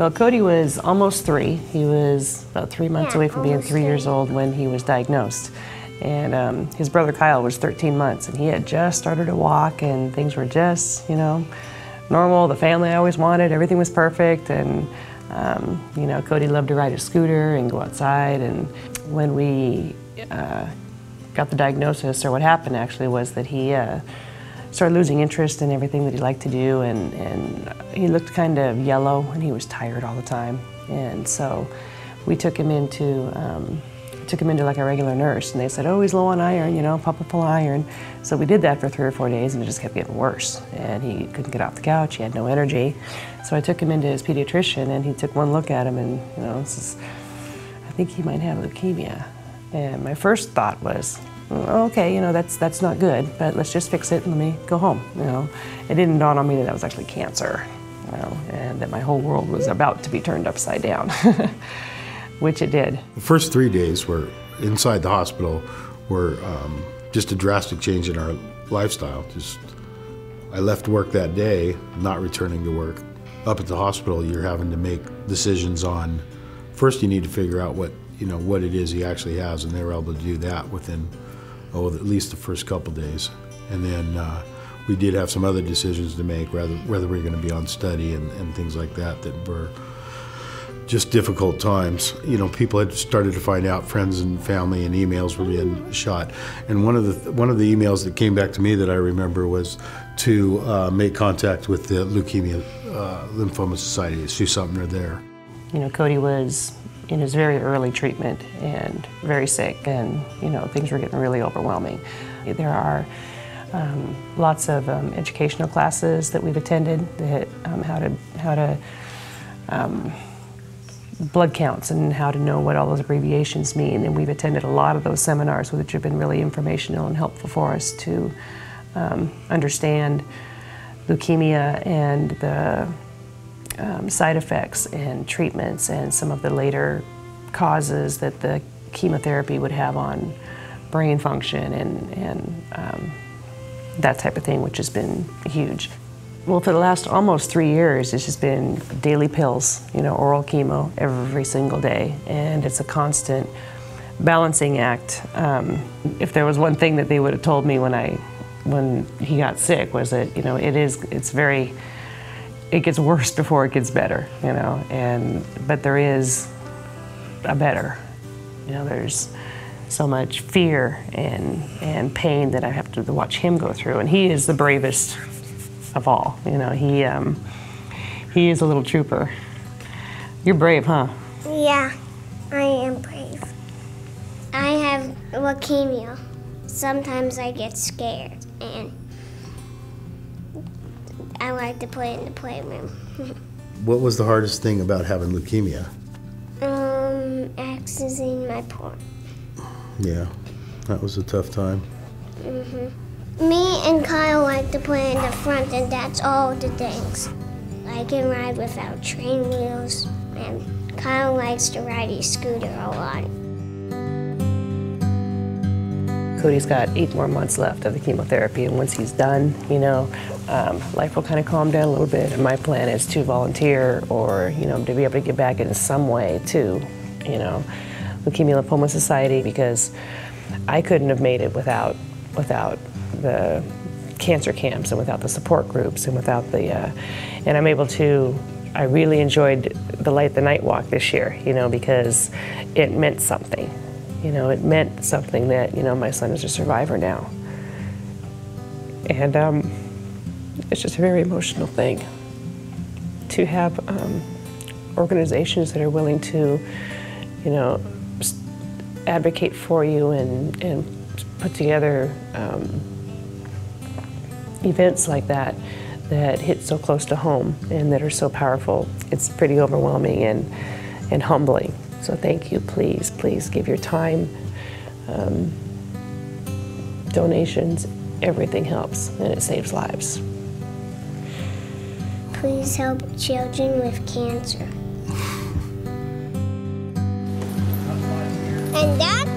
Well, Cody was almost 3. He was about 3 months away from being 3 years old when he was diagnosed. And his brother Kyle was 13 months, and he had just started to walk, and things were just, you know, normal. The family I always wanted, everything was perfect, and you know, Cody loved to ride a scooter and go outside. And when we got the diagnosis, or what happened actually, was that he started losing interest in everything that he liked to do, and he looked kind of yellow, and he was tired all the time. And so we took him into like a regular nurse, and they said, oh, he's low on iron, you know, pop up full of iron. So we did that for 3 or 4 days, and it just kept getting worse. And he couldn't get off the couch, he had no energy. So I took him into his pediatrician, and he took one look at him, and, you know, I think he might have leukemia. And my first thought was, okay, you know, that's not good, but let's just fix it and let me go home, you know. It didn't dawn on me that that was actually cancer, you know, and that my whole world was about to be turned upside down, which it did. The first 3 days were inside the hospital were just a drastic change in our lifestyle. I left work that day, not returning to work. Up at the hospital, you're having to make decisions on, first you need to figure out what it is he actually has, and they were able to do that within at least the first couple days. And then we did have some other decisions to make, whether we were going to be on study and things like that were just difficult times. You know, people had started to find out, friends and family, and emails were being shot. And one of the emails that came back to me that I remember was to make contact with the Leukemia Lymphoma Society. See something there. You know, Cody was in his very early treatment and very sick, and, you know, things were getting really overwhelming. There are lots of educational classes that we've attended that how to blood counts and how to know what all those abbreviations mean, and we've attended a lot of those seminars, which have been really informational and helpful for us to understand leukemia and the side effects and treatments and some of the later causes that the chemotherapy would have on brain function and that type of thing, which has been huge. Well, for the last almost 3 years, it's just been daily pills, you know, oral chemo every single day, and it's a constant balancing act. If there was one thing that they would have told me when he got sick, was that, you know, it gets worse before it gets better, you know, but there is a better. You know, there's so much fear and pain that I have to watch him go through, and he is the bravest of all. You know, he is a little trooper. You're brave, huh? Yeah, I am brave. I have leukemia. Sometimes I get scared, and I like to play in the playroom. What was the hardest thing about having leukemia? Accessing my port. Yeah, that was a tough time. Me and Kyle like to play in the front, and that's all the things. I can ride without train wheels, and Kyle likes to ride his scooter a lot. Cody's got 8 more months left of the chemotherapy, and once he's done, you know, life will kind of calm down a little bit. And my plan is to volunteer, or, you know, to be able to give back in some way to, you know, Leukemia Lymphoma Society, because I couldn't have made it without the cancer camps and without the support groups and without the, and I'm able to, I really enjoyed the Light the Night walk this year, you know, because it meant something. You know, it meant something that, you know, my son is a survivor now. And it's just a very emotional thing to have organizations that are willing to, you know, advocate for you and put together events like that hit so close to home and that are so powerful. It's pretty overwhelming and humbling. So thank you. Please, please give your time. Donations, everything helps, and it saves lives. Please help children with cancer. And that's